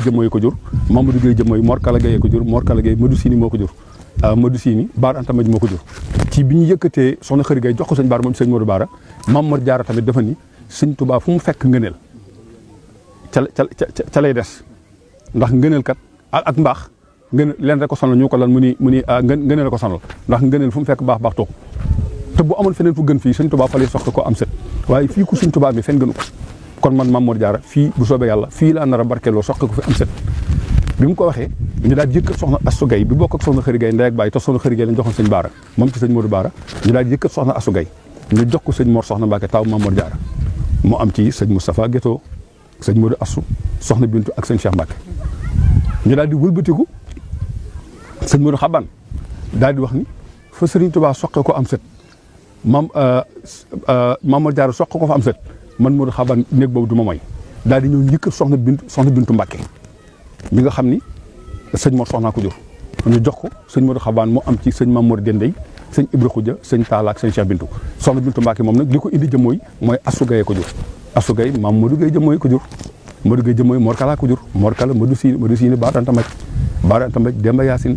jëmmooy ko jur Mamadou Gueye jëmmooy Mor Kala Gueye ko jur Mor Kala Gueye Madou Sini moo ko jur Madou Sini Baara Anta Maj moo ko jur ci bi ñu yëkkatee soxna Xëri Gueye jox ko sëñ Baara moom sëñ Modou Baara Mame Mor Diarra tamit dafa ni sëñ Tuubaa fu mu fekk ngëneel ca lay des ndax ngëneel kat ak mbaax ngëneel leen rek ko sonal ñu ko lan mu ni ngëneel ko sonal ndax ngëneel fu mu fekk baax toog te bu amoon feneen fu gën fii sëñ Tuubaa fa lay soxla ko am set waaye fii ku sëñ Tuubaa mi fenn gënu ko kon man Mame Mor Diarra fii bu soobee yàlla fii laa nar a barkeeloo soxla ko fi am set bi mu ko waxee ñu daal di yëkkat soxna Astou Gueye bi bokk ak soxna Xëri Gueye ndey ak baay te soxna Xëri Gueye lañ joxoon sëñ Baara moom ci sëñ Modou Baara ñu daal di yëkkat soxna Astou Gueye ñu jox ko sëñ Mor soxna Mbacke taw Mame Mor Diarra mu am ci sëñ Moustapha Guéto sëñ Modou Assou soxna Bintu ak sëñ Cheikh Mbacke ñu daal di wëlbatiku sëñ Modou Xaban daal di wax ni fa Serigne Touba soqe ko am set Mame Mor Diarra soqe ko fa am set man Modou Xaban néeg boobu du ma moy daal di ñëw njëkk soxna Bintu Mbacke mi nga xam ni sëñ Mor soxnaa ko jur ñu jox ko sëñ Modou Xaban moo am ci sëñ Mame Mor Dendey sëñ Ibra Khoudia sëñ Talla ak sëñ Cheikh Bintu soxna Bintu Mbacke moom nag li ko indi jëmmooy mooy Astou Gueye ko jur Astou Gueye Mame Modou Gueye jëmmooy ko jur Modou Gueye jëmmooy Mor Kala ko jur Mor Kala Madou Sini Baara Anta Maj Demba Yacine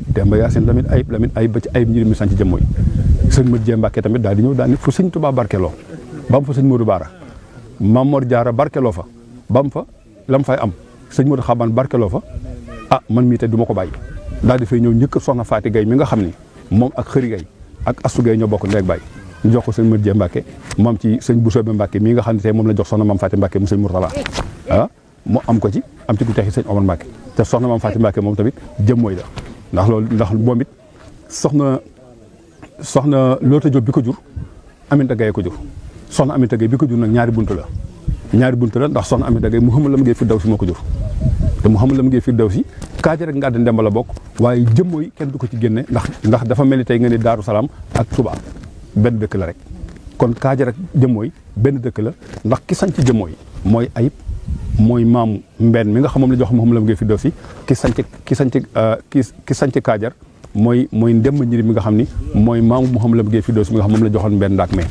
Lamine Ayib ba ci Ayib njëriñ mi sanc jëmmooy sëñ Modou Dieng Mbacke tamit daal di ñëw daal ni fu sëñ Touba barkeloo ba mu fa sëñ Modou Baara Mame Mor Diarra barkeloo fa ba mu fa lam fay am sëñ Modou Xaban barkeloo fa man mii te du ma ko bàyyi daal di fay ñëw njëkk soxna Faati Gueye mi nga xam ni moom ak Xëri Gueye ak Astou Gueye ñoo bokk ndey ak baay ñu jox ko sëñ Modou Dieng Mbacke moom ci sëñ Bousso Mbacke mii nga xam ne tey moom la jox soxna Mame Faati Mbacke mu sëñ Mourtala mu am ko ci am ci ku texi sëñ Omar Mbacke te soxna Mame Faati Mbacke moom tamit jëmmooy la ndax moom it soxna Loota Diop bi ko jur Aminta Gueye ko jur soxna Aminta Gueye bi ko jur nag ñaari buntu la ndax soxna Aminta Gueye Mouhamadou Lamine Gueye Firdawsi moo ko jur te Mouhamadou Lamine Gueye Firdawsi kaaja rek nga Ndemba la bokk waaye jëmmooy kenn du ko ci génne ndax dafa mel ni tey nga ne Daaru Salaam ak Touba benn dëkk la rek kon kaaja rek jëmmooy benn dëkk la ndax ki sanc jëmmooy mooy Ayib mooy maamu Mbenn mi nga xam moom la jox Mouhamadou Lamine Gueye Firdawsi ki sanc kaajar mooy Ndemba Njiri mi nga xam ni mooy maamu Mouhamadou Lamine Gueye Firdawsi mi nga xam moom la joxoon Mbenn ndaak mais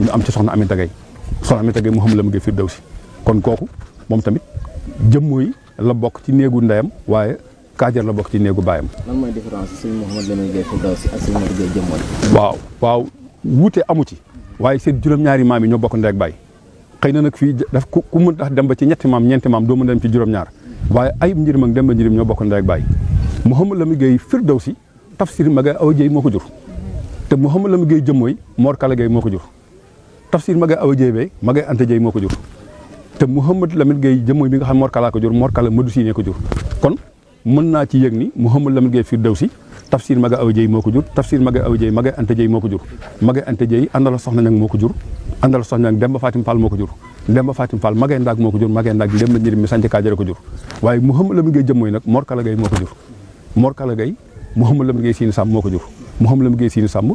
ñu am ci soxna Aminta Gueye Mouhamadou Lamine Gueye Firdawsi kon kooku moom tamit jëmmooy la bokk ci néegu ndeyam waaye kaajar la bokk ci néegu baayam. lan mooy différence sëñ Mouhamadou Lamine Gueye Firdawsi ak sëñ Modou Gueye jëmmooy. waaw wuute amu ci waaye seen juróom-ñaari maam yi ñoo bokk ndey ak baay xëy na nag fii daf ku mën tax dem ba ci ñeenti maam doo mën dem ci juróom-ñaar waaye Ayib Njirim ak Demba Njirim ñoo bokk ndey ak baay Mouhamadou Lamine Gueye Firdawsi Tafsir Magay Awa Dieye moo ko jur te Mouhamadou Lamine Gueye jëmmooy Mor Kala Gueye moo ko jur Tafsir Magay Awa Dieye bay Magay Anta Dieye moo ko jur te Mouhamadou Lamine Gueye jëmmooy bi nga xam Mor Kala ko jur Mor Kala Madou Sine ko jur kon mën naa ci yëg ni Mouhamadou Lamine Gueye Firdawsi Tafsir Magay Awa Dieye moo ko jur Tafsir Magay Awa Dieye Magay Anta Dieye moo ko jur Magay Anta Dieye àndala soxna Ñang moo ko jur àndala soxna Ñang Demba Fatim Fall moo ko jur Demba Fatim Fall Magay Ndaag moo ko jur Magay Ndaag Demba Njirim mi sanc Kaajare ko jur waaye Mouhamadou Lamine Gueye jëmmooy nag Mor Kala Gueye moo ko jur Mor Kala Gueye Mouhamadou Lamine Gueye Sine Samb moo ko jur Mouhamadou Lamine Gueye Sine Samb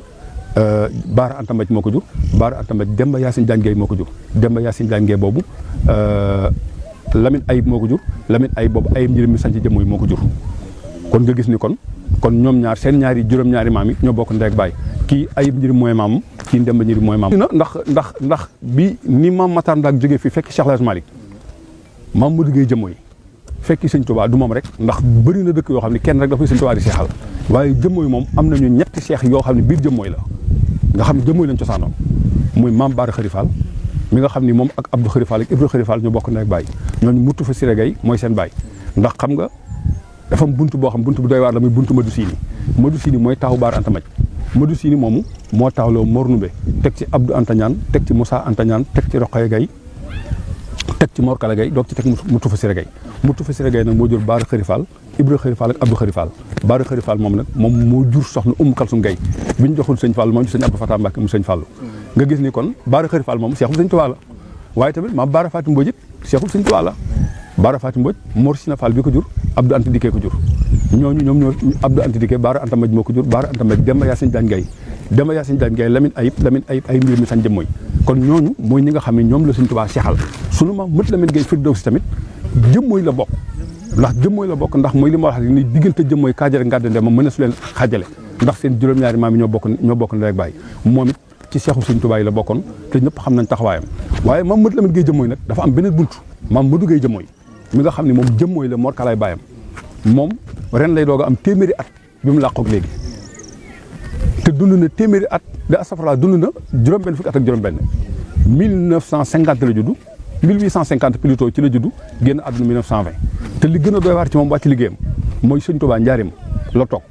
Baara Anta Mbaj moo ko jur Baara Anta Mbaj Demba Yacine Diagne Gueye moo ko jur Demba Yacine Diagne Gueye boobu Lamine Ayib moo ko jur Lamine Ayib boobu Ayib Njirim mi sanc jëmmooy moo ko jur kon nga gis ni kon ñoom ñaar seen ñaari juróom-ñaari maam yi ñoo bokk ndey ak baay kii Ayib Njirim mooy maam kii Demba Njirim mooy maam ndax bi ni maam Matar Ndaak jógee fii fekk Cheikh El Hadj Malick maam Modou Gueye jëmmooy fekki sëñ Touba du moom rek ndax bëri na dëkk yoo xam ne kenn rek dafay sëñ Touba di seexal waaye jëmmooy moom am nañu ñetti seex yoo xam ne biir jëmmooy la nga xam ne jëmmooy lañ cosaanoo muy maam Baara Xëri Fall mi nga xam ni moom ak Abdou Xëri Fall ak Ibra Xëri Fall ñu bokk ndey ak baay ñooñu muttu fa Siré Gueye mooy seen baay ndax xam nga dafa am buntu boo xam buntu bu doy waar la muy buntu Madou Sini mooy taawu Baara Anta Maj Madou Sini moomu moo taawloo Mor Numbe teg ci Abdou Anta Ñaan teg ci Moussa Anta Ñaan teg ci Rokhaya Gueye teg ci Mor Kala Gueye doog ci teg Muttu fa Siré Gueye Muttu fa Siré Gueye nag moo jur Baara Xëri Fall Ibra Xëri Fall ak Abdou Xëri Fall Baara Xëri Fall moom nag moom moo jur soxna Kalsum Gueye bi ñu joxul sëñ Fall moom ci sëñ Abdou Fatah Mbacke mu sëñ Fall nga gis ni kon Baara Xëri Fall moom seexul sëñ Tuubaa la waaye tamit maam Baara Fatim Mbodj it seexul sëñ Tuubaa la Baara Fatim Mbodj Mor Sina Fall bi ko jur Abdou Anta Diké ko jur ñooñu ñoom ñoo Abdou Anta Diké Baara Anta Maj moo ko jur Baara Anta Maj Demba Yacine Diagne Gueye Lamine Ayib ay mbir mi sañ jëmmooy kon ñooñu mooy ñi nga xam ne ñoom la sëñ Tuubaa seexal sunu maam Mët Lamine Gueye Firdawsi tamit jëmmooy la bokk ndax mooy li ma wax ni diggante jëmmooy Kaajare Ngàdd Ndema mën na su leen xaajale ndax seen juróom-ñaari maam yi ñoo bokk ndey ak baay moom it ci seexu sëñ Tuubaa yi la bokkoon te ñëpp xam nañ taxawaayam waaye maam Mët Lamine Gueye jëmmooy nag dafa am beneen buntu maam Modou Gueye jëmmooy mi nga xam ne moom jëmmooy la Mor Kalaay baayam moom ren lay doog a am téeméeri at bi mu làqoog léegi te dund na téeméeri at de astafurlah dund na juróom-benn fukki at ak juróom-benn 1950 la juddu 1850 plutôt ci la juddu génn àdduna 1920 te li gën a doy waar ci moom wàcc liggéeyam mooy sëñ Tuubaa njaarim la toog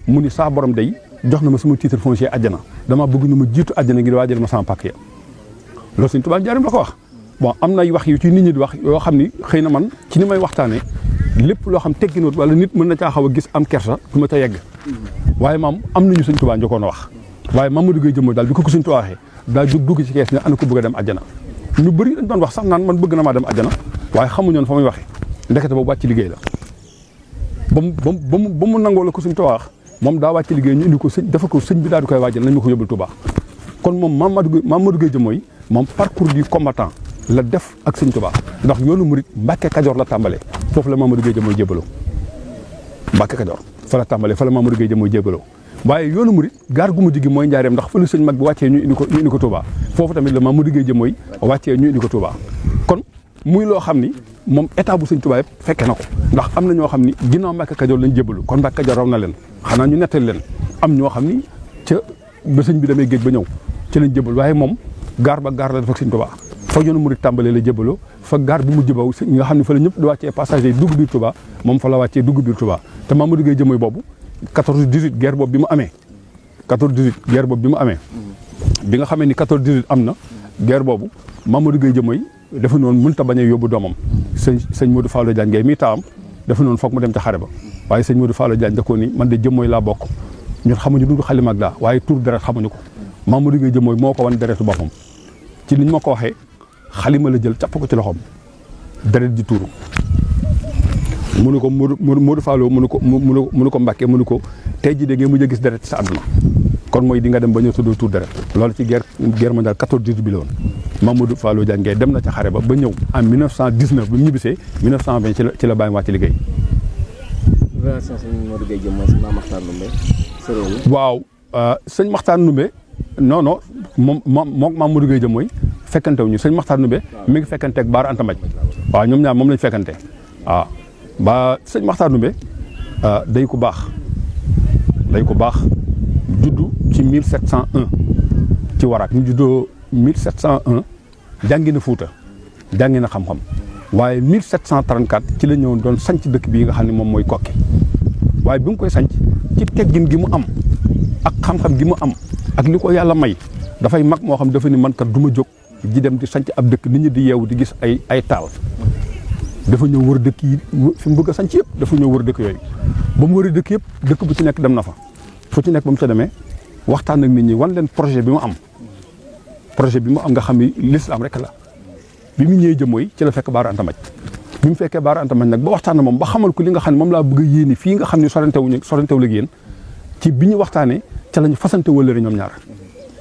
mu ni saa borom day jox na ma sama titre foncier àjjana dama bëgg nu ma jiitu àjjana ngir waajal ma sama pàkk ya loolu sëñ Tuubaa njaarim la ko wax. bon am na ay wax yu ci nit ñi di wax yoo xam ni xëy na man ci ni may waxtaanee lépp loo xam tegginoot wala nit mën na caa xaw a gis am kersa du ma ca yegg waaye maam am nañu sëñ Tuubaa njëkkoon a wax waaye Mamadou Gueye Jëmooy daal bi ko sëñ Tuubaa waxee daa jóg dugg ci kees ne ana ko bëgg a dem àjjana ñu bëri dañ doon wax sax naan man bëgg na maa dem àjjana waaye xamuñoon fa muy waxee ndekete boobu wàcc liggéey la ba mu nangoo la ko sëñ Tuubaa wax moom daa wàcc liggéey ñu indi ko sëñ dafa ko sëñ bi daal di koy waajal nañ ma ko yóbbul Tuubaa kon moom Mamadou Gueye Jëmooy moom parcours du combattant la def ak sëñ Tuubaa ndax yoonu murit Mbàkke Kajoor la tàmbalee foofu la Mamadou Gueye Jëmooy jébaloo Mbàkke Kajoor fa la tàmbalee fa la Mamadou Gueye Jëmooy jébaloo waaye yoonu murit gaar gu mujj gi mooy njaareem ndax fa la sëñ mag bi wàccee ñu indi ko Touba foofu tamit la Mamadou Gueye Jëmooy wàccee ñu indi ko Touba kon muy loo xam ni moom état bu sëñ Touba yëpp fekke na ko ndax am na ñoo xam ni ginnaaw Mbàkke Kajoor lañ jébalu kon Mbàkke Kajoor raw na leen xanaa ñu nettali leen am ñoo xam ni ca ba sëñ bi demee géej ba ñëw ci lañ jébal waaye moom gaar ba gaar la def ak sëñ Touba fa yoonu murit tàmbalee la jébaloo fa gaar bi mu jëbaw nga xam ne fa la ñëpp di wàccee passager yi dugg biir Touba moom fa la wàccee dugg biir Touba te Mamadou Gueye Jëmooy boobu 14-18 guerre boobu bi mu amee 14-18 guerre boobu bi mu amee bi nga xamee ni 14-18 am na guerre boobu Mamadou Gueye Jëmooy dafa noonu mënut a bañ a yóbbu doomam sëñ Modou Fallou Diagne Gueye mi taawam dafa noonu foog mu dem ca xare ba waaye sëñ Modou Fallou Diagne da koo ni man de Jëmooy laa bokk ñun xamuñu du xalima ak daa waaye tur deret xamuñu ko Mamadou Gueye Jëmooy moo ko wan deretu boppam ci niñ ma ko waxee xalima la jël capp ko ci loxoom deret ji tuuru mu ne ko Modou Fallou mu ne ko Mbàkke mu ne ko tey jii de ngeen mujj a gis deret ci sa àdduna kon mooy di nga dem ba ñëw tudd tuur deret loolu ci guerre mondiale 14-18 bi la woon Mamadou Fallou Diagne Gueye dem na ca xare ba ñëw en 1919 bi mu ñibbisee 1920 ci la bàyyi wàcc liggéey. relation sëñ Mamadou Gueye Jëmooy si Maam Maxtaar Ndumbe soriwul. waaw sëñ Maxtaar Ndumbe non moom Mamadou Gueye Jëmooy fekkante wu ñu sëñ Maxtaar Ndumbe mi ngi fekkante ak Baara Anta Mbaj waaw ñoom ñaar moom lañ fekkante waaw ba sëñ Maxtaar Ndumbe day ku baax juddu ci 1701 ci Waraak ñu juddoo 1701 jàngi na Fuuta jàngi na xam-xam waaye 1734 ci la ñëwoon doon sanc dëkk bii nga xam ne moom mooy Kokki waaye bi mu koy sanc ci teggin gi mu am ak xam-xam gi mu am ak li ko yàlla may dafay mag moo xam dafa ni man kat du ma jóg ji dem di sanc ab dëkk nit ñi di yeewu di gis ay taal dafa ñëw wër dëkk yi fi mu bëgg a sanc yëpp dafa ñëw wër dëkk yooyu ba mu wëri dëkk yëpp dëkk bu ci nekk dem na fa fu ci nekk ba mu ca demee waxtaan ak nit ñi wan leen projet bi mu am nga xam ni l'islam rek la bi mu ñëwee Jëmooy ci la fekk Baara Anta Mbaj bi mu fekkee Baara Anta Mbaj nag ba waxtaan na moom ba xamal ko li nga xam ne moom laa bëgg a yéene fii nga xam ne sorantewul ak yéen ci bi ñu waxtaanee ca lañu fasante wëllëre ñoom ñaar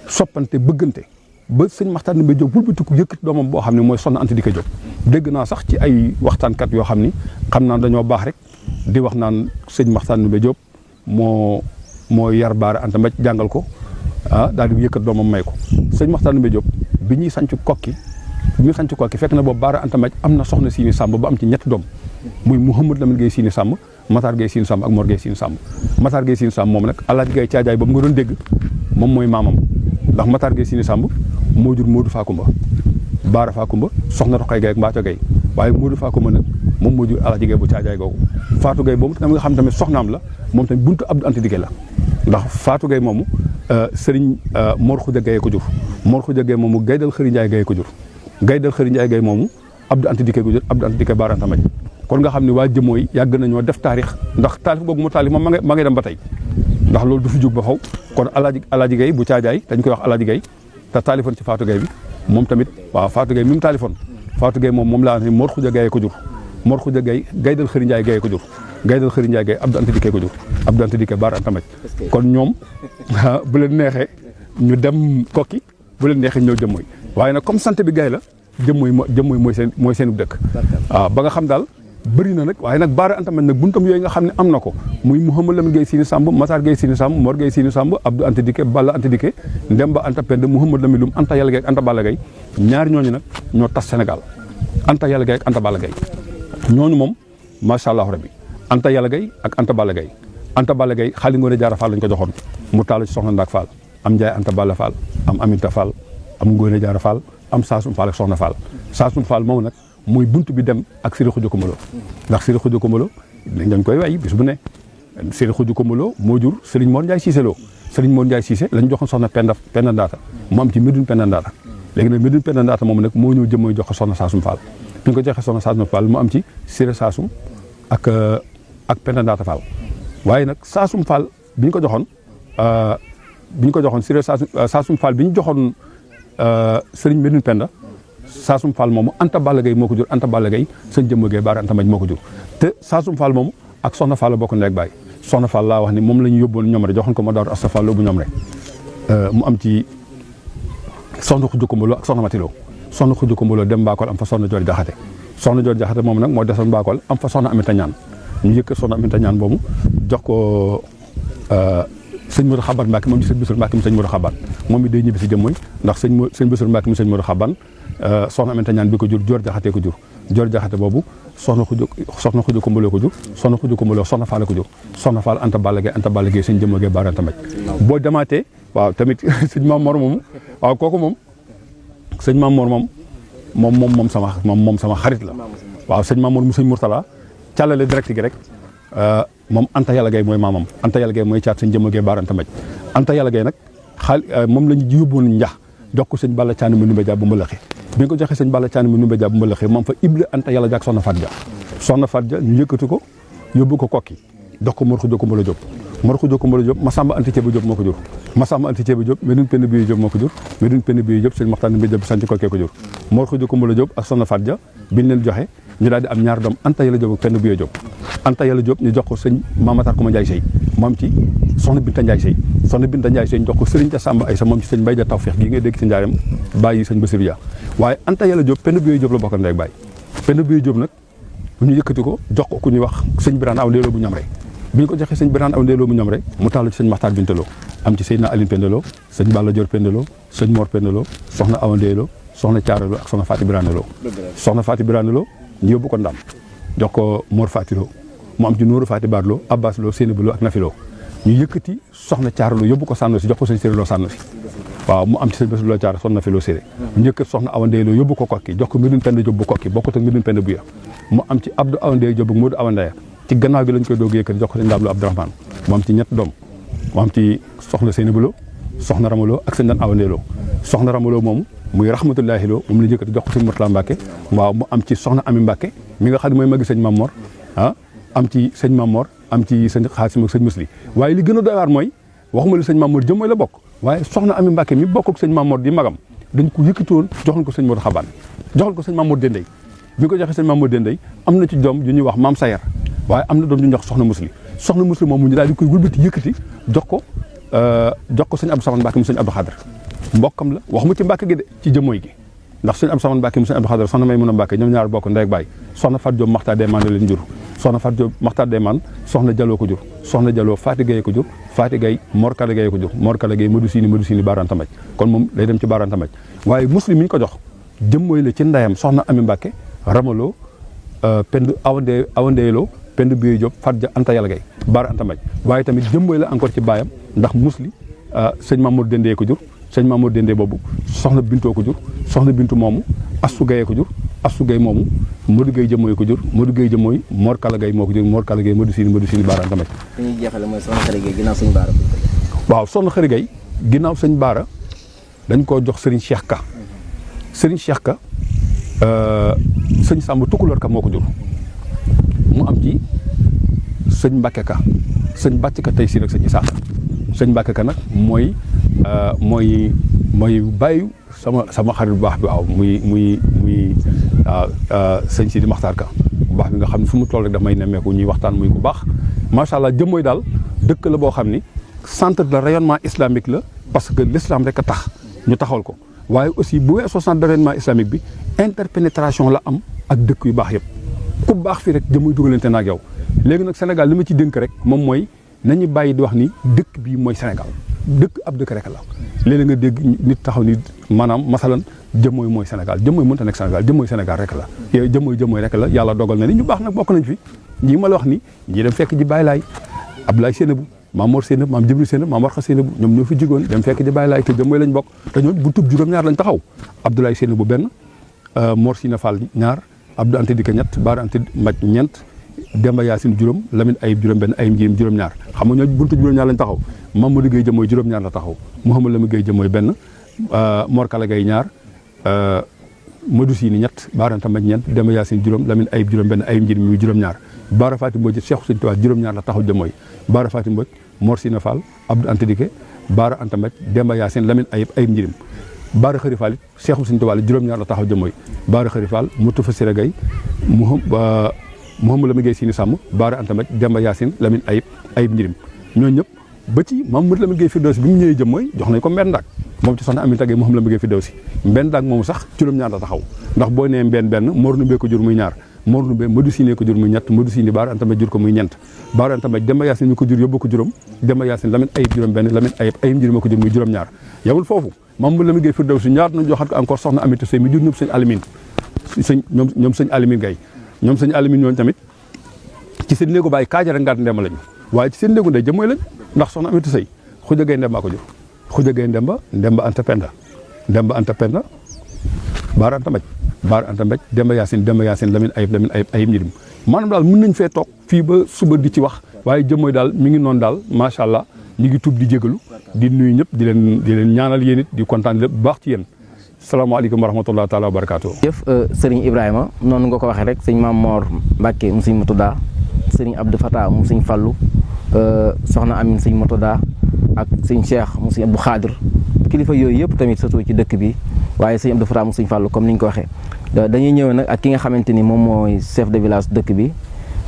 soppante bëggante ba sëñ Maxtaar Ndumbe Jóob bulbatiku yëkkat doomam boo xam ne mooy Soxna Anta Dikka Jóob dégg naa sax ci ay waxtaankat yoo xam ni xam naa dañoo baax rek di wax naan sëñ Maxtaar Ndumbe Jóob moo yar Baara Anta Mbaj jàngal ko daal di yëkkat doomam may ko sëñ Maxtaar Ndumbe Jóob bi ñuy sanc Kokki fekk na boobu Baara Anta Mbaj am na soxna Siini Sàmb ba am ci ñetti doom muy Mouhamadou Lamine Gueye Siini Sàmb Matar Gueye Siini Sàmb ak Mor Gueye Siini Sàmb Matar Gueye Siini Sàmb moom nag Alaaji Gueye Caajaay boobu nga doon dégg moom mooy maamam ndax Matar Gueye Siini Sàmb moo jur Modou Fakumba Baara Fakumba soxna Roqay Gueye ak Mbaaco Gueye waaye Modou Fakumba nag moom moo jur Alaaji Gueye bu Caajaay googu Fatou Gueye boobu tamit nga xam tamit soxnaam la moom tamit buntu Abdou Anta Dikké la ndax Fatou Gueye moomu Serigne Mor Khoudia Gueye ko jur Mor Khoudia Gueye moomu Gaydal Xëri Njaay Gueye ko jur Gaydal Xëri Njaay Gueye moomu Abdou Anta Dikké ko jur Abdou Anta Dikké Baara Anta Mbaj kon nga xam ne waa Jëmooy yàgg nañoo def taarix ndax taalif googu mu taalif moom ma ngay dem ba tey ndax loolu du fi jóg ba faw kon Alaaji Gueye bu Caajaay dañ koy wax Alaaji Gueye te taalifoon ci Fatou Gueye bi moom tamit waaw Fatou Gueye mi mu taalifoon Fatou Gueye moom laa ne Mor Khoudia Gueye ko jur Mor Khoudia Gueye Gaydal Xëri Njaay Gueye ko jur Gaydal Xëri Njaay Gueye Abdou Anta Dikké ko jur Abdou Anta Dikké Baara Anta Mbaj kon ñoom bu leen neexee ñu dem Kokki bu leen neexee ñëw Jëmooy waaye nag comme sant bi Gueye la Jëmooy mooy seen dëkk waaw ba nga xam daal bëri na nag waaye nag Baara Anta Mbaj nag buntam yooyu nga xam ne am na ko muy Mouhamadou Lamine Gueye Siini Sàmb Matar Gueye Siini Sàmb Mor Gueye Siini Sàmb Abdou Anta Dikké Balla Anta Dikké Ndemba Anta Penda Mouhamadou Lamine Loum Anta Yàlla Gueye ak Anta Balla Gueye ñaar ñooñu nag ñoo tas Sénégal Anta Yàlla Gueye ak Anta Balla Gueye ñooñu moom macha allah rabbi Anta Yàlla Gay ak Anta Balla Gay. Anta Balla Gay Xaali Ngoone Jaara Fall lañ ko joxoon mu taalu ci soxna Ndak Fall am Njaay Anta Balla Fall am Aminta Fall am Ngoone Jaara Fall am Saasum Fall ak soxna Fall Saasum Fall moom nag mooy bunt bi dem ak Sëriñ Xuja Kumbaloo ndax Sëriñ Xuja Kumbaloo dañ koy way bis bu ne Sëriñ Xuja Kumbaloo moo jur Sëriñ Mor Njaay Siise Lo Sëriñ Mor Njaay Siise lañ joxoon soxna Penda Ndaata mu am ci Médoune Penda Ndaata léegi nag Médoune Penda Ndaata moom nag moo ñëw jëm mooy jox ko soxna Saasum Fall bi ñu ko joxee soxna Saasum Fall mu am ci Siré Saasum ak Penda Ndaata Fall waaye nag Saasum Fall bi ñu ko joxoon Siré Saasum Fall bi ñu joxoon Sëriñ Médoune Penda Saasum Fall moomu Anta Balla Gay moo ko jur Anta Balla Gay sëñ Jëmm Gay Baara Anta Maj moo ko jur te Saasum Fall moomu ak Soxna Fall la bokk ndey ak baay Soxna Fall laa wax ni moom la ñu yóbboon ñoom rek joxoon ko ma daaru Asta Fall bu ñoom rek mu am ci Soxna Xuja Kumbaloo ak Soxna Matiloo Soxna Xuja Kumbaloo dem Mbakol am fa Soxna Joor Jaxate Soxna Joor Jaxate moom nag moo desoon Mbakol am fa Soxna Aminta Ñaan ñu yëkkat Soxna Aminta Ñaan boobu jox ko sëñ Modou Xaban Mbacke moom ci sëñ Bassirou Mbacke mi sëñ Modou Xaban moom it day ñibbi si jëm mooy ndax sëñ Bassirou Mbacke mi sëñ Modou Xaban soxna Aminta Ñaan bi ko jur Joor Jaxate ko jur Joor Jaxate boobu soxna Xuja Kumbaloo ko jur soxna Xuja Kumbaloo soxna Fall ko jur soxna Fall Anta Balla Gay sëñ Jëmm Gay Baara Anta Maj boo demaatee waaw tamit sëñ Maam Mor moomu waaw kooku moom sëñ Maam Mor moom sama xarit la waaw sëñ Maam Mor mu sëñ Mourtala càllale direct gi rek moom Anta Yàlla Gay mooy maamam Anta Yàlla Gay mooy caat sëñ Jëmm Gay Baara Anta Maj Anta Yàlla Gay nag moom lañu yóbboon njax jox ko sëñ Balla Caani mu numbe ja bu mbalaxe bi nga ko joxee sëñ Balla Caani mu numbe ja bu mbalaxe moom fa Ibra Anta Yàlla Ja ak soxna Faat Ja ñu yëkkati ko yóbbu ko kokki jox ko Mor Xuja Kumbaloo Jóob Mor Xuja Kumbaloo Jóob Masamba Anta Ceeba Jóob moo ko jur Masamba Anta Ceeba Jóob Médoune Penda Biye Jóob moo ko jur Médoune Penda Biye Jóob sëñ Maxtaar Ndumbe Ja bu sanc kokkee ko jur Mor Xuja Kumbaloo Jóob ak soxna Faat Ja biñ leen joxe ñu daal di am ñaar doom Anta Yàlla Jóob ak Penda Biye Jóob Anta Yàlla Jóob ñu jox ko sëñ Mamatar Kuma Njaay Sey moom ci soxna Binta Njaay Sey soxna Binta Njaay Sey ñu jox ko Sëriñ Ta Samba Aysa moom ci sëñ Mbay Ja Tawfeex gi ngay dégg ci njaaram bàyyi sëñ Bassirou Ja waaye Anta Yàlla Jóob Penda Biye Jóob la bokkal ndey ak baay Penda Biye Jóob nag ñu yëkkati ko jox ko ku ñuy wax sëñ Birane Aw Ndeeloo bu ñam rek bi ñu ko joxee sëñ Birane Aw Ndeeloo bu ñam rek mu tàllu ci sëñ Maxtaar Bintaloo am ci Seydina Aline Pendaloo sëñ Balla Joor Pendaloo sëñ Mor Pendaloo soxna Awa Ndeeloo soxna Caaraloo ak soxna Faati Birane Loo soxna Faati Birane Loo ñu yóbbu ko Ndam jox ko Mor Faati Loo mu am ci Nooru Faati Baarloo Abbas Loo Sénébu Loo ak Nafiloo ñu yëkkati soxna Caaraloo yóbbu ko Sànno si jox ko sëñ Séré Loo Sànno si waaw mu am ci sëñ Bassirou Loo Caara soxna Nafiloo Séré ñu yëkkati soxna Awa Ndeeloo yóbbu ko Kokki jox ko Médoune Penda Jóob bu Kokki bokkut ak Médoune Penda Buya mu am ci Abdou Awa Ndeye Jóob ak Modou Awa Ndeye ci gannaaw gi lañ koy doog yëkkati jox ko sëñ Ndaam Lo Abdourahmane mu am ci ñett doom mu am ci soxna Sénébu Loo soxna Ramaloo ak sëñ Dan Awa Ndeeloo soxna Ramaloo moomu muy Rahmatullahi Loo moom la yëkkati jox ko sëñ Mourtala Mbacke waaw mu am ci soxna Ami Mbacke mi nga xam ne mooy magi sëñ Mamor am ci sëñ Mamor am ci sëñ Xaasim ak sëñ Musli waaye li gën a doy waar mooy waxuma li sëñ Mamor jëm mooy la bokk waaye soxna Ami Mbacke mi bokk ak sëñ Mamor di magam dañ ko yëkkatoon joxoon ko sëñ Modou Xabaan joxoon ko sëñ Mamor Dendey bi nga ko joxee sëñ Mamor Dendey am na ci doom ju ñuy wax Maam Sayar waaye am na doom ju ñuy wax soxna Musli moom mu ñu daal di koy wëlbati yëkkati jox ko sëñ Abdou Samane Mbacke mu sëñ Abdou Xadr mbokkam la waxuma ci Mbacke gi de ci jëmmooy gi ndax sëñ Abdou Samane Mbacke mu sëñ Abdou Xadr soxna Maymuna Mbacke ñoom ñaar bokk ndey ak baay soxna Fat Diop Maxtaar Deemaan leen jur soxna Fat Diop Maxtaar Deemaan soxna Jaloo ko jur soxna Jaloo Faati Gaye ko jur Faati Gaye Mor Kala Gaye ko jur Mor Kala Gaye Modou Sini Baara Anta Maj kon moom day dem ci Baara Anta Maj waaye Muslim mi ñu ko jox jëmmooy la ci ndeyam soxna Ami Mbacke Ramaloo Pend Awandeeloo Pend Biye Diop Fat Ja Anta Yàlla Gay Baara Anta Maj waaye tamit jëmmooy la encore ci baayam ndax Musli sëñ Mamour Dendee ko jur sëñ Mamour Dendee boobu soxna Bintoo ko jur soxna Bintu moomu Astou Gaye ko jur Astou Gaye moomu Modou Gaye jëmmooy ko jur Modou Gaye jëmmooy Mor Kala Gaye moo ko jur Mor Kala Gaye Modou Sini Baara Anta Maj dañuy jeexale mooy soxna Xari Gaye ginnaaw sëñ Baara waaw soxna Xari Gaye ginnaaw sëñ Baara dañ koo jox Serigne Cheikh Ka Serigne Cheikh Ka sëñ Samba Tukulóor Ka moo ko jur mu am ci sëñ Mbacke Ka sëñ Bàcc Ka tey si rek sëñ Isaaka sëñ Mbacke Ka nag mooy bàyyi sama xarit bu baax bi waaw muy sëñ Sidi Maxtaar Ka bu baax bi nga xam ne fu mu toll rek daf may nemmeeku ñuy waxtaan muy ku baax macha allah jëmmooy daal dëkk la boo xam ni centre de rayonnement islamique la parce que l'islam rek a tax ñu taxawal ko waaye aussi bu weesoo centre de rayonnement islamique bi interpénétration la am ak dëkk yu baax yëpp ku baax fii rek jëmmooy dugalante na ak yow léegi nag Sénégal li ma ci dénk rek moom mooy nañu bàyyi di wax ni dëkk bii mooy Sénégal dëkk ab dëkk rek la léeg-léeg nga dégg nit taxaw ni maanaam masalan jëmmooy mooy Sénégal jëmmooy mënta nekk Sénégal jëmmooy Sénégal rek la yow jëmmooy rek la yàlla dogal na ni ñu baax nag bokk nañ fi ñii ma la wax ni ñii dem fekk ji Baye Laay Abdoulaye Sénébou maam Mor Sénébou maam Jibril Sénébou maam Warxa Sénébou ñoom ñoo fi jigoon dem fekk ji Baye Laay te jëmmooy lañ bokk te ñoom bu tub juróom-ñaar lañ taxaw Abdoulaye Sénébou benn Mor Sina Fall ñaar Abdou Anta Dika ñett Baara Anta Maj ñeent Demba Yacine juróom Lamine Ayib juróom benn Ayib Njirim juróom-ñaar xam nga ñoo buntu juróom-ñaar lañ taxaw Mamadou Gueye jëmmooy juróom-ñaar la taxaw Mouhamadou Lamine Gueye jëmmooy benn Mor Kala Gueye ñaar Madou Sini ñett Baara Anta Maj ñeent Demba Yacine juróom Lamine Ayib juróom benn Ayib Njirim muy juróom-ñaar Baara Fatim Mbodj Cheikh Sëñ Tuubaa juróom-ñaar la taxaw jëmmooy Baara Fatim Mbodj Mor Sina Fall Abdou Anta Dike Baara Anta Maj Demba Yacine Lamine Ayib Ayib Njirim Baara Xëri Fall Cheikh Sëñ Tuubaa juróom-ñaar la taxaw jëmmooy Baara Xëri Fall Moustapha Sira Gueye Mouhamadou Lamine Gueye Sini Sàmm Baara Anta Maj Demba Yacine Lamine Ayib Njirim ñooñu ñëpp ba ci Mamadou Lamine Gueye Firdawsi bi mu ñëwee jëmmooy jox nañ ko mbenn daag moom ci soxna Aminata Gueye Mouhamadou Lamine Gueye Firdawsi mbenn daag moom sax juróom-ñaar la taxaw ndax boo nee benn Mor Numbé ko jur muy ñaar Mor Numbé Madou Sine ko jur muy ñett Madou Sine Baara Anta Maj jur ko muy ñeent Baara Anta Maj Demba Yacine mi ko jur yóbbu ko juróom Demba Yacine Lamine Ayib juróom benn Lamine Ayib Njirim ko jur muy juróom-ñaar yamul foofu Mamadou Lamine Gueye Firdawsi ñaar nañ joxaat ko encore soxna Aminata Sey mi jur ñëpp sëñ Alimine ñoom sëñ Alimine Gueye ñoom sëñ Alimine ñooñu tamit ci seen néegu baay kaajara ngaat ndemba lañu waaye ci seen néegu ndey jëmmooy lañ ndax soxna Aminata Sey Xuja Gueye Ndemba ko jur Xuja Gueye Ndemba Anta Penda Baara Anta Maj Demba Yacine Lamine Ayib Njirim maanaam daal mën nañ fee toog fii ba suba di ci wax waaye jëmmooy daal mi ngi noonu daal macha allah ñu ngi tub di jégalu di nuyu ñëpp di leen ñaanal yéen it di kontaan lépp bu baax ci yéen salaamaaleykum wa rahmatullahi taala wa barakaatu. jëf sëriñ Ibrahima noonu nga ko waxee rek sëñ Maam Mor Mbacke mu sëñ Matoda sëriñ Abdou Fatah mu sëñ Fallu soxna Amine sëñ Matoda ak sëñ Cheikh mu sëñ Abdou Khadir kilifa yooyu yëpp tamit surtout ci dëkk bi waaye sëñ Abdou Fatah mu sëñ Fallu comme ni ñu ko waxee dañuy ñëw nag ak ki nga xamante ni moom mooy chef de village dëkk bi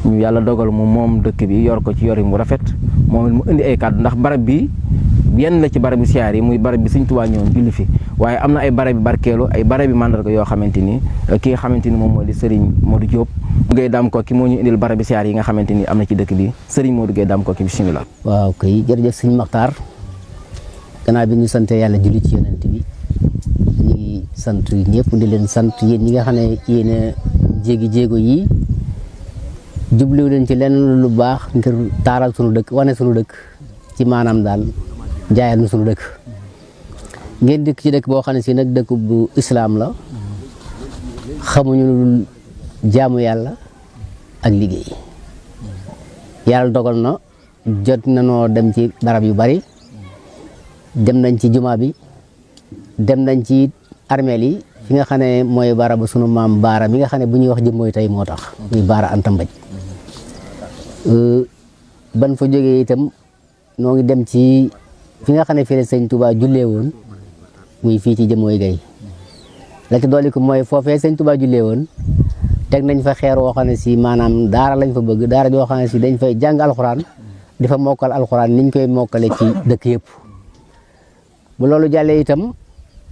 ñu yàlla dogal mu moom dëkk bi yor ko ci yori mu rafet moom it mu indi ay kàddu ndax barab bi yenn la ci barab bi siyaar yi muy barab bi sëñ Tuubaa ñëwoon julli fi waaye am na ay barab bi barkeelu ay barab bi mandarga yoo xamante ni ki nga xamante ni moom moo di Serigne Modou Diop Gueye Dame Koki moo ñu indil barab bi siyaar yi nga xamante ni am na ci dëkk bi Serigne Modou Gueye Dame Koki bismillah. waaw kay jërëjëf sëñ Maxtaar gannaaw bi ñu sante yàlla julli ci yonent bi ñu ngi sant ñëpp di leen sant yéen ñi nga xam ne yéen a jéego yi jublu leen ci lenn lu baax ngir taaral sunu dëkk wane sunu dëkk ci maanaam daal jaayal nu sunu dëkk ngeen dëkk ci dëkk boo xam ne si nag dëkk bu islaam la xamuñu lu jaamu yàlla ak liggéey yàlla dogal na jot nañoo dem ci barab yu bari dem nañ ci jumaa bi dem nañ ci armeel yi fi nga xam ne mooy barabu sunu maam Baara mi nga xam ne bu ñuy wax jëmmooy tey moo tax muy Baara Anta Mbaj ban fa jógee itam noo ngi dem ci fi nga xam ne fii la sëñ Touba jullee woon muy fii ci Jëmmooy Gay la ci dolli ko mooy foofee sëñ Touba jullee woon teg nañ fa xeer woo xam ne si maanaam daara lañ fa bëgg daara joo xam ne si dañ fay jàng alxuraan di fa mokkal alxuraan niñ koy mokkale ci dëkk yëpp bu loolu jàllee itam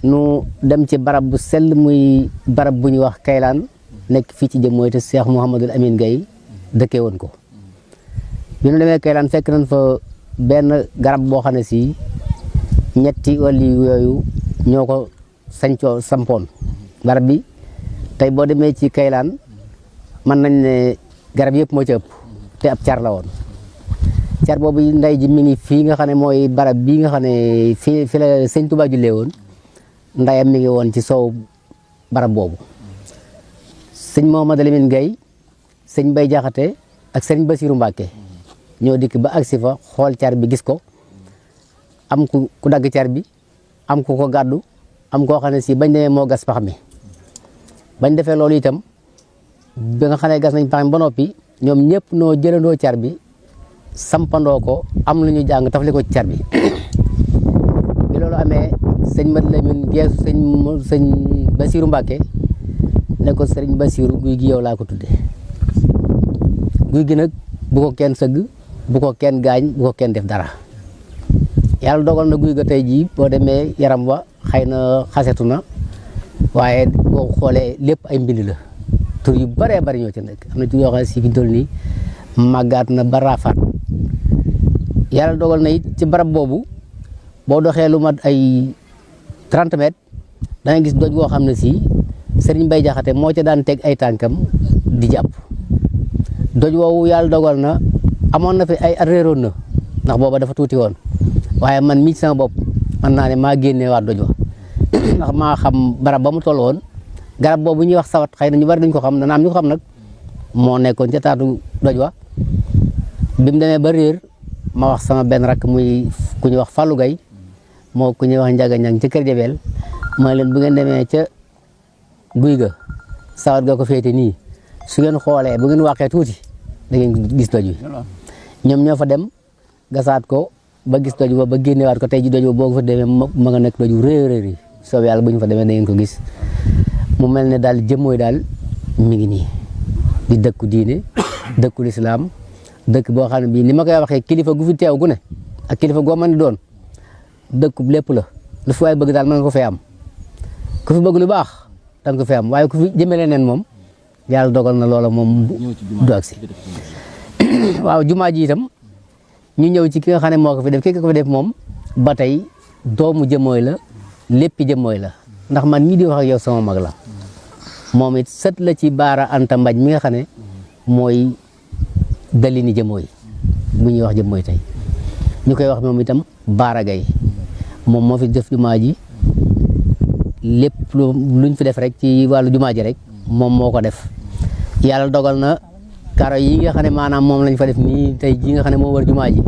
nu dem ci barab bu sell muy barab bu ñuy wax Kaylaan nekk fii ci Jëmmooy te Cheikh Mouhamadul Amin Gay dëkkee woon ko bi nu demee Kaylaan fekk nañ fa benn garab boo xam ne si ñetti wàllu yooyu ñoo ko sañcoo sampoon garab bi tey boo demee ci Kaylaan mën nañ ne garab yëpp moo ci ëpp te ab car la woon car boobu ndey ji mi ngi fii nga xam ne mooy barab bii nga xam ne fi la sëñ Touba jullee woon ndeyam mi ngi woon ci sow barab boobu sëñ Mouhamadou Lamine Gueye sëñ Bay Jaxate ak sëñ Basiru Mbàkke ñoo dikk ba agsi fa xool car bi gis ko am ku dagg car bi am ku ko gàddu am koo xam ne si bañ demee moo gas pax mi bañ defee loolu itam bi nga xam ne gas nañ pax mi ba noppi ñoom ñëpp noo jëlandoo car bi sampandoo ko am lu ñu jàng tafli ko ci car bi bi loolu amee sëñ Mat Lamin geesu sëñ Basiru Mbàkke ne ko sëriñ Basiru guy gi yow laa ko tudde guy gi nag bu ko kenn sëgg bu ko kenn gaañ bu ko kenn def dara yàlla dogal na guy ga tey jii boo demee yaram wa xëy na xasetu na waaye boo xoolee lépp ay mbind la tur yu bëree bëri ñoo ci nekk am na ci yoo xam ne si fi toll nii màggaat na ba raafaat yàlla dogal na it ci barab boobu boo doxee lu mat ay 30 mètres da nga gis doj woo xam ne si Serigne Bay Jaxate moo ca daan teg ay tànkam di jàpp doj woowu yàlla dogal na amoon na fi ay at réeroon na ndax booba dafa tuuti woon waaye man mii sama bopp man naa ne maa génnee waat doj wa ndax maa xam barab ba mu toll woon garab boobu ñuy wax sawat xëy na ñu bari duñ ko xam dana am ñu ko xam nag moo nekkoon ca taatu doj wa bi mu demee ba réer ma wax sama benn rakk muy ku ñuy wax Fallou Gaye moo ku ñuy wax Njaga Ñang ca Kër Jabel ma leen bu ngeen demee ca guy ga sawat ga ko féete nii su ngeen xoolee bu ngeen waxee tuuti da ngeen gis doj wi ñoom ñoo fa dem gasaat ko ba gis doj ba génnewaat ko tey ji doj ba boo ko fa demee ma nga nekk doj wu réer yi soob yàlla bu ñu fa demee da ngeen ko gis mu mel ne daal jëmmooy daal mi ngi nii di dëkku diine dëkku lislaam dëkk boo xam ne bii ni ma koy waxee kilifa gu fi teew gu ne ak kilifa goo mën di doon dëkku lépp la lu fi waay bëgg daal mën nga ko fee am ku fi bëgg lu baax da nga ko fee am waaye ku fi jëmale neen moom yàlla dogal na loola moom du agsi waaw jumaa ji itam ñu ñëw ci ki nga xam ne moo ko fi def ki ko fi def moom ba tey doomu jëmmooy la léppi jëmmooy la ndax man mii di wax ak yow sama mag la moom it sët la ci Baara Anta Mbaj mi nga xam ne mooy dalini jëmmooy bu ñuy wax jëmmooy tey ñu koy wax moom itam Baara Gaye moom moo fi def jumaa ji lépp luñ fi def rek ci wàllu jumaa ji rek moom moo ko def yàlla dogal na karo yi nga xam ne maanaam moom lañ fa def nii tey ji nga xam ne moo war jumaa ji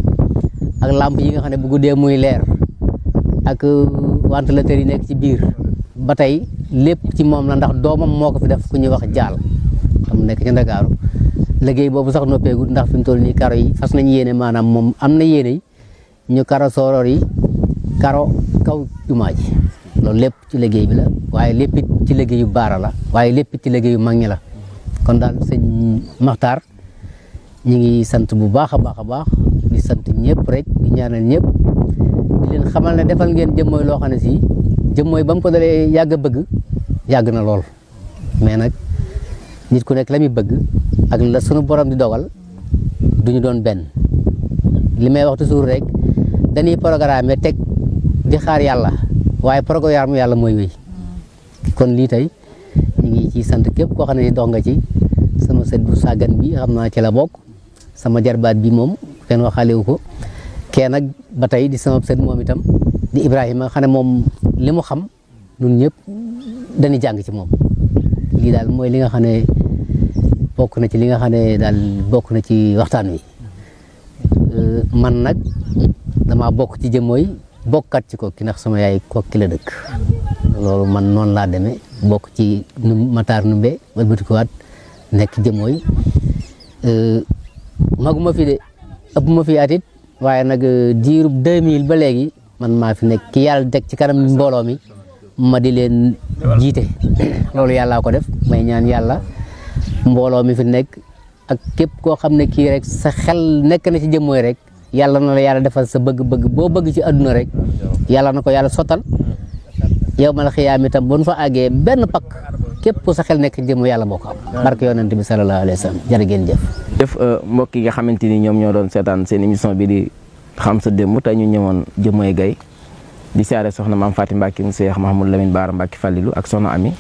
ak lamp yi nga xam ne bu guddee muy leer ak ventilateur yi nekk ci biir ba tey lépp ci moom la ndax doomam moo ko fi def ku ñuy wax jaal xam nekk ci Ndakaaru liggéey boobu sax noppeegul ndax fi mu toll nii karo yi fas nañu yéene maanaam moom am na yéene ñu karo sooroor yi karo kaw jumaa ji loolu lépp ci liggéey bi la waaye lépp ci liggéeyu Baara la waaye lépp ci liggéeyu mag ñi la kon daal sëñ Maxtaar ñu ngi sant bu baax a baax a baax di sant ñëpp rek di ñaanal ñëpp di leen xamal ne defal ngeen jëmmooy loo xam ne si jëmmooy ba mu ko dalee yàgg a bëgg yàgg na lool mais nag nit ku nekk la muy bëgg ak la sunu borom di dogal duñu doon benn li may wax toujours rek dañuy programme teg di xaar yàlla waaye programme yàlla mooy wéy kon lii tey ñu ngi ci sant képp koo xam ne dox nga ci sama sët bu sàggan bi xam naa ci la bokk sama jarbaat bi moom kenn waxaalewu ko kee nag ba tey di sama sët moom itam di Ibrahima xam ne moom li mu xam ñun ñëpp dañuy jàng ci moom lii daal mooy li nga xam ne bokk na ci li nga xam ne daal bokk na ci waxtaan wi man nag dama bokk ci jëmmooy bokkat ci kokki ndax sama yaay kokki la dëkk loolu man noonu laa demee bokk ci Matar Numbe walbati ko waat nekk jëmmooy maguma fi de ëpp ma fi atit waaye nag diirub 2000 ba léegi man maa fi nekk ki yàlla teg ci kanam mbooloo mi ma di leen jiite loolu yàllaa ko def may ñaan yàlla mbooloo mi fi nekk ak képp koo xam ne kii rek sa xel nekk na ci jëmmooy rek yàlla na la yàlla defal sa bëgg-bëgg boo bëgg ci àdduna rek yàlla na ko yàlla sottal yow mal xiyaam itam bu nu fa àggee benn pakk képp ku sa xel nekk ci jëmmooy yàlla boo ko am barke yonent bi sallallahu alayhi wa sallam jërë ngeen jëf. jëf mbokk yi nga xamante ni ñoom ñoo doon seetaan seen émission bi di xam sa démb tey ñu ñëwoon Jëmmooy Gaye di siyaare soxna maam Faty Mbacke mu Cheikh Mahamadou Lamine Bara Mbacke Fallilou ak soxna Ami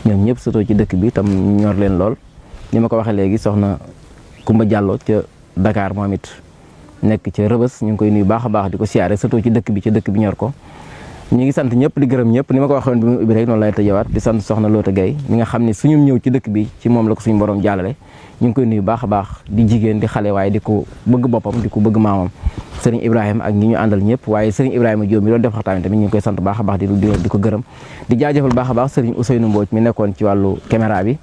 ñoom ñëpp surtout ci dëkk bi tam ñor leen lool ni ma ko waxee léegi soxna Kumba Diallo ca Dakar moom it nekk ca Rëbës ñu ngi koy nuyu baax a baax di ko siyaare surtout ci dëkk bi ci dëkk bi ñor ko ñu ngi sant ñëpp di gërëm ñëpp ni ma ko waxoon bi mu ubbi rek noonu lay tëjewaat di sant soxna Loota Gaye mi nga xam ne suñu ñëw ci dëkk bi ci moom la ko suñu borom jàllale ñu ngi koy nuyu baax a baax di jigéen di xale waaye di ko bëgg boppam di ko bëgg maamam sëriñ Ibrahima ak ñi ñu àndal ñëpp waaye sëriñ Ibrahima Diop mi doon def waxtaan tamit ñu ngi koy sant baax a baax di ko gërëm di jaajëfal baax a baax sëriñ Ousseynou Mbodj mi nekkoon ci wàllu caméra bi